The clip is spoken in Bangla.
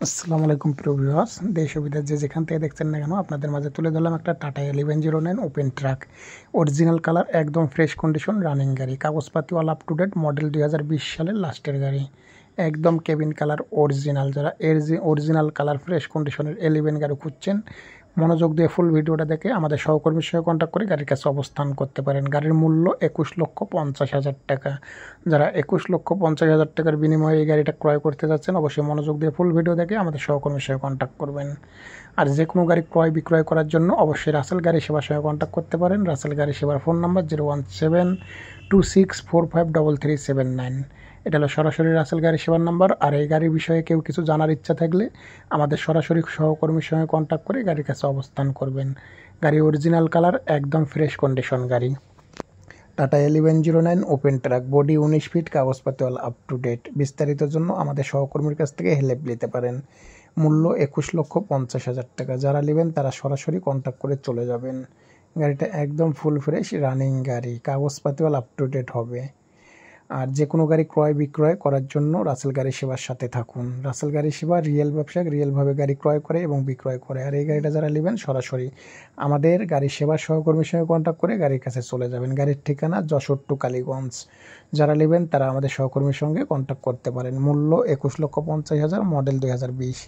আসসালামু আলাইকুম প্রিয় ভিউয়ার্স, দেশ ও বিদেশ যে যেখান থেকে দেখছেন না কেন, আপনাদের মাঝে তুলে ধরলাম একটা Tata 1109 open truck. Original colour, একদম ফ্রেশ কন্ডিশন, রানিং গাড়ি, কাগজপাতি all up to date, model 2020 সালের লাস্টের গাড়ি, একদম কেবিন কালার অরিজিনাল। যারা অরিজিনাল কালার ফ্রেশ কন্ডিশনের 11 গাড়ি খুঁজছেন, মনোযোগ দিয়ে ফুল ভিডিওটা দেখে আমাদের সহকর্মীর সঙ্গে কন্ট্যাক্ট করে গাড়ির কাছে অবস্থান করতে পারেন। গাড়ির মূল্য 21,50,000 টাকা। যারা 21,50,000 টাকার বিনিময়ে এই গাড়িটা ক্রয় করতে যাচ্ছেন, অবশ্যই মনোযোগ দিয়ে ফুল ভিডিও দেখে আমাদের সহকর্মীর সঙ্গে কন্ট্যাক্ট করবেন। আর যে কোনো গাড়ি ক্রয় বিক্রয় করার জন্য অবশ্যই রাসেল গাড়ি সেবার সঙ্গে কন্ট্যাক্ট করতে পারেন। রাসেল গাড়ি সেবার ফোন নাম্বার 01726453379। এটা হলো সরাসরি রাসেল গাড়ি সেবার নাম্বার। আর এই গাড়ির বিষয়ে কেউ কিছু জানার ইচ্ছা থাকলে আমাদের সরাসরি সহকর্মীর সঙ্গে কন্ট্যাক্ট করে গাড়ির কাছে অবস্থান করবেন। গাড়ি অরিজিনাল কালার, একদম ফ্রেশ কন্ডিশন গাড়ি। Tata 1109 open truck, body 19 feet, কাগজপাতি অল আপ টু ডেট। বিস্তারিতের জন্য আমাদের সহকর্মীর কাছ থেকে হেল্প নিতে পারেন। মূল্য 21,50,000 টাকা। যারা নেবেন তারা সরাসরি কন্ট্যাক্ট করে চলে যাবেন। গাড়িটা একদম ফুল ফ্রেশ রানিং গাড়ি, কাগজপাতি অল আপ টু ডেট হবে। আর যে কোনো গাড়ি ক্রয় বিক্রয় করার জন্য রাসেল গাড়ি সেবার সাথে থাকুন। রাসেল গাড়ি সেবা রিয়েল ব্যবসা, রিয়েলভাবে গাড়ি ক্রয় করে এবং বিক্রয় করে। আর এই গাড়িটা যারা নেবেন সরাসরি আমাদের গাড়ি সেবার সহকর্মীর সঙ্গে কন্ট্যাক্ট করে গাড়ির কাছে চলে যাবেন। গাড়ির ঠিকানা যশোর টু কালীগঞ্জ। যারা নেবেন তারা আমাদের সহকর্মীর সঙ্গে কন্ট্যাক্ট করতে পারেন। মূল্য 21,50,000, মডেল 2020।